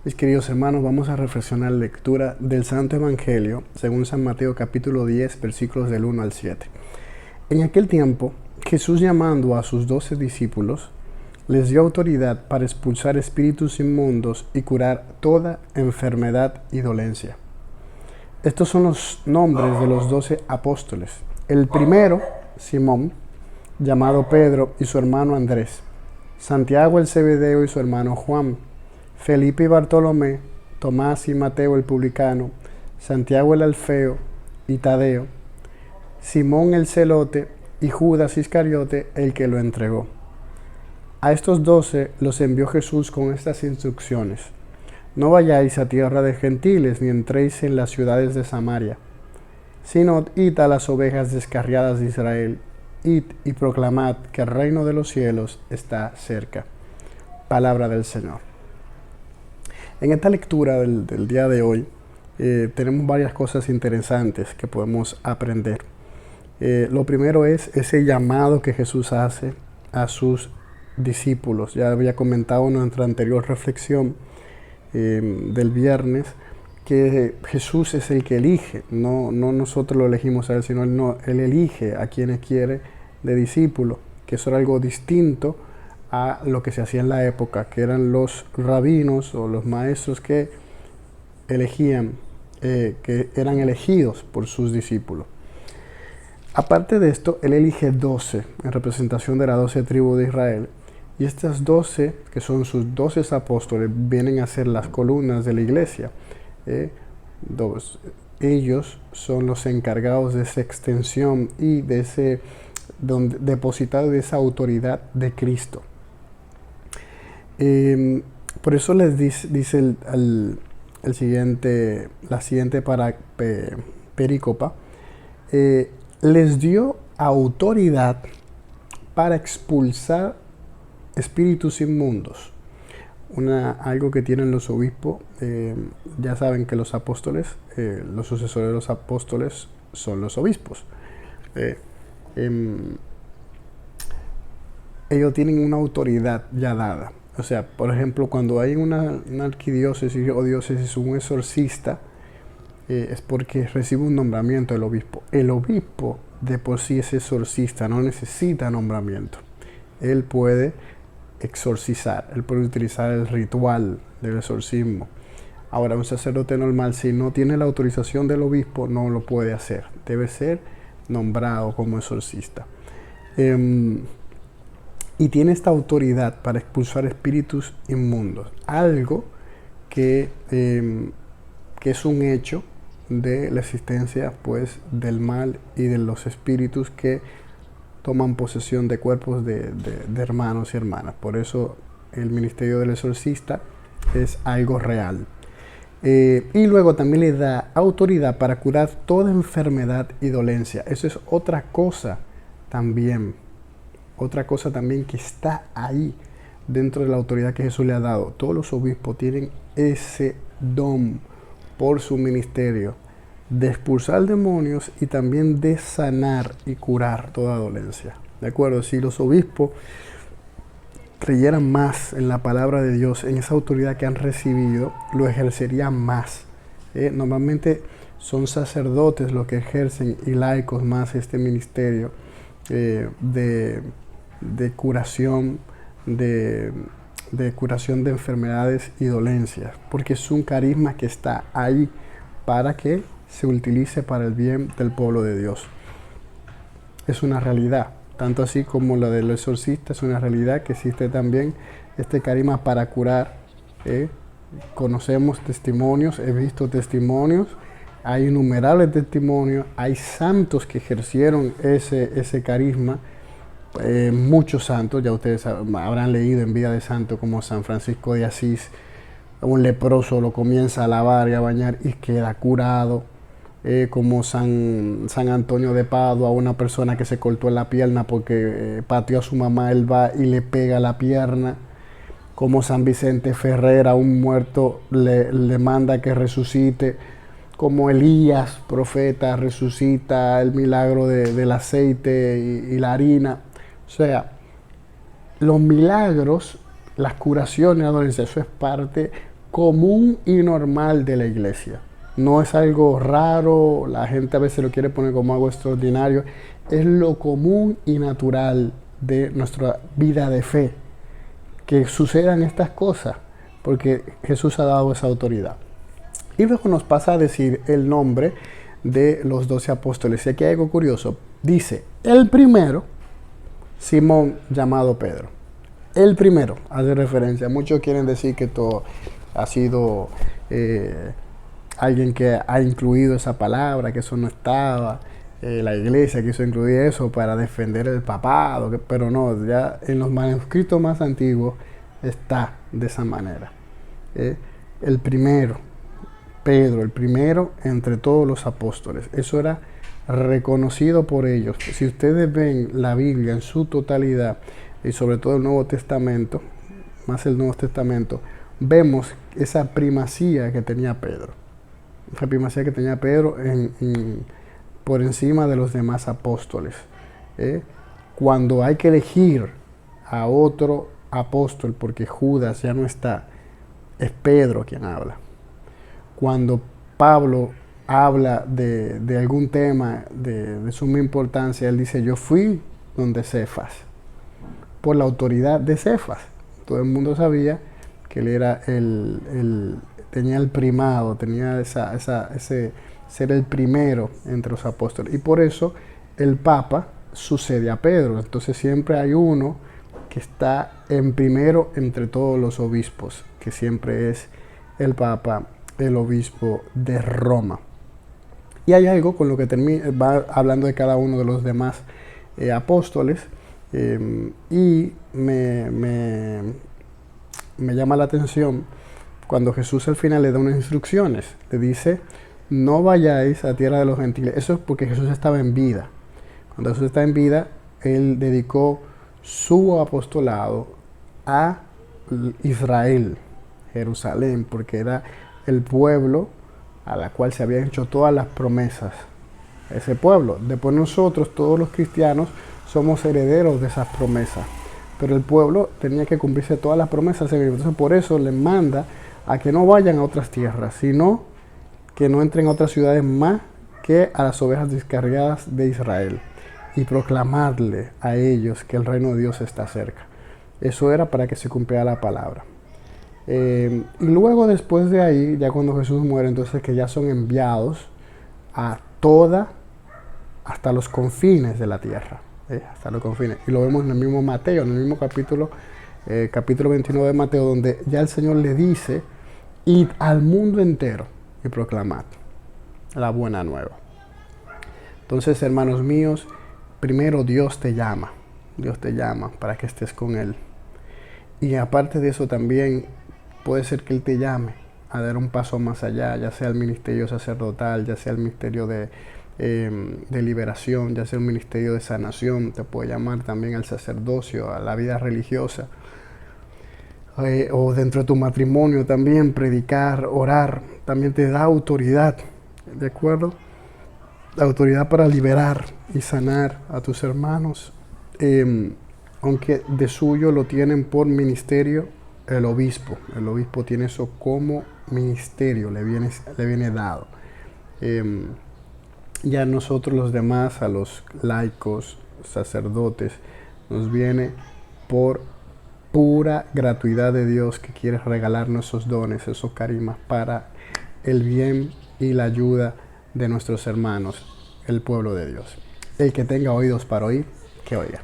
Mis queridos hermanos, vamos a reflexionar la lectura del Santo Evangelio según San Mateo capítulo 10, versículos del 1 al 7. En aquel tiempo, Jesús, llamando a sus 12 discípulos, les dio autoridad para expulsar espíritus inmundos y curar toda enfermedad y dolencia. Estos son los nombres de los 12 apóstoles. El primero, Simón, llamado Pedro, y su hermano Andrés. Santiago el Zebedeo y su hermano Juan. Felipe y Bartolomé, Tomás y Mateo el publicano, Santiago el Alfeo y Tadeo, Simón el celote y Judas Iscariote el que lo entregó. A estos 12 los envió Jesús con estas instrucciones: no vayáis a tierra de gentiles ni entréis en las ciudades de Samaria, sino id a las ovejas descarriadas de Israel, id y proclamad que el reino de los cielos está cerca. Palabra del Señor. En esta lectura del día de hoy tenemos varias cosas interesantes que podemos aprender. Lo primero es ese llamado que Jesús hace a sus discípulos. Ya había comentado en nuestra anterior reflexión del viernes que Jesús es el que elige, no nosotros lo elegimos a Él, sino Él elige a quienes quiere de discípulo, que eso era algo distinto a lo que se hacía en la época, que eran los rabinos o los maestros que elegían, que eran elegidos por sus discípulos. Aparte de esto, Él elige 12 en representación de las 12 tribus de Israel, y estas 12, que son sus 12 apóstoles, vienen a ser las columnas de la iglesia. Ellos son los encargados de esa extensión y de ese depositado de esa autoridad de Cristo. Por eso les dice la siguiente perícopa, les dio autoridad para expulsar espíritus inmundos. Algo que tienen los obispos, ya saben que los apóstoles, los sucesores de los apóstoles son los obispos. Ellos tienen una autoridad ya dada. O sea, por ejemplo, cuando hay una arquidiócesis o diócesis, un exorcista, es porque recibe un nombramiento del obispo. El obispo de por sí es exorcista, no necesita nombramiento. Él puede exorcizar, él puede utilizar el ritual del exorcismo. Ahora, un sacerdote normal, si no tiene la autorización del obispo, no lo puede hacer. Debe ser nombrado como exorcista. Y tiene esta autoridad para expulsar espíritus inmundos. Algo que es un hecho de la existencia, pues, del mal y de los espíritus que toman posesión de cuerpos de hermanos y hermanas. Por eso el ministerio del exorcista es algo real. Y luego también le da autoridad para curar toda enfermedad y dolencia. Eso es otra cosa también. Otra cosa también que está ahí dentro de la autoridad que Jesús le ha dado. Todos los obispos tienen ese don por su ministerio de expulsar demonios y también de sanar y curar toda dolencia. ¿De acuerdo? Si los obispos creyeran más en la palabra de Dios, en esa autoridad que han recibido, lo ejercerían más. Normalmente son sacerdotes los que ejercen y laicos más este ministerio de curación, de curación de enfermedades y dolencias, porque es un carisma que está ahí para que se utilice para el bien del pueblo de Dios. Es una realidad, tanto así como la del exorcista es una realidad que existe también este carisma para curar. Conocemos testimonios, he visto testimonios, hay innumerables testimonios, hay santos que ejercieron ese carisma. Muchos santos, ya ustedes habrán leído en vida de santo, como San Francisco de Asís. Un leproso lo comienza a lavar y a bañar y queda curado. Como San Antonio de Padua, una persona que se cortó en la pierna porque pateó a su mamá, él va y le pega la pierna. Como San Vicente Ferrer, a un muerto le manda que resucite. Como Elías, profeta, resucita, el milagro del aceite y la harina. O sea, los milagros, las curaciones, la dolencia, eso es parte común y normal de la iglesia. No es algo raro, la gente a veces lo quiere poner como algo extraordinario. Es lo común y natural de nuestra vida de fe, que sucedan estas cosas, porque Jesús ha dado esa autoridad. Y luego nos pasa a decir el nombre de los 12 apóstoles. Y aquí hay algo curioso. Dice, el primero, Simón llamado Pedro. El primero, hace referencia. Muchos quieren decir que todo ha sido alguien que ha incluido esa palabra, que eso no estaba. La iglesia quiso incluir eso para defender el papado, pero no, ya en los manuscritos más antiguos está de esa manera. El primero, Pedro, el primero entre todos los apóstoles. Eso era reconocido por ellos. Si ustedes ven la Biblia en su totalidad, y sobre todo el Nuevo Testamento, más el Nuevo Testamento, vemos esa primacía que tenía Pedro. Esa primacía que tenía Pedro por encima de los demás apóstoles. Cuando hay que elegir a otro apóstol, porque Judas ya no está, es Pedro quien habla. Cuando Pablo habla de algún tema de suma importancia, él dice, yo fui donde Cefas, por la autoridad de Cefas. Todo el mundo sabía que él era tenía el primado, tenía ese ser el primero entre los apóstoles. Y por eso el Papa sucede a Pedro. Entonces siempre hay uno que está en primero entre todos los obispos, que siempre es el Papa, el obispo de Roma. Y hay algo con lo que va hablando de cada uno de los demás apóstoles, y me llama la atención cuando Jesús al final le da unas instrucciones. Le dice, no vayáis a tierra de los gentiles. Eso es porque Jesús estaba en vida. Cuando Jesús estaba en vida, él dedicó su apostolado a Israel, Jerusalén, porque era el pueblo a la cual se habían hecho todas las promesas. Ese pueblo. Después nosotros, todos los cristianos, somos herederos de esas promesas. Pero el pueblo tenía que cumplirse todas las promesas. Entonces por eso le manda a que no vayan a otras tierras, sino que no entren a otras ciudades más que a las ovejas descarriadas de Israel, y proclamarle a ellos que el reino de Dios está cerca. Eso era para que se cumpliera la palabra. Y luego después de ahí, ya cuando Jesús muere, entonces que ya son enviados a hasta los confines de la tierra, hasta los confines. Y lo vemos en el mismo Mateo, en el mismo capítulo 29 de Mateo, donde ya el Señor le dice, id al mundo entero y proclamad la buena nueva. Entonces, hermanos míos, primero Dios te llama para que estés con Él. Y aparte de eso también puede ser que Él te llame a dar un paso más allá, ya sea el ministerio sacerdotal, ya sea el ministerio de liberación, ya sea el ministerio de sanación, te puede llamar también al sacerdocio, a la vida religiosa, o dentro de tu matrimonio también, predicar, orar, también te da autoridad, ¿de acuerdo? Autoridad para liberar y sanar a tus hermanos, aunque de suyo lo tienen por ministerio el obispo. El obispo tiene eso como ministerio, le viene dado. Ya nosotros los demás, a los laicos, sacerdotes, nos viene por pura gratuidad de Dios, que quiere regalarnos esos dones, esos carismas para el bien y la ayuda de nuestros hermanos, el pueblo de Dios. El que tenga oídos para oír, que oiga.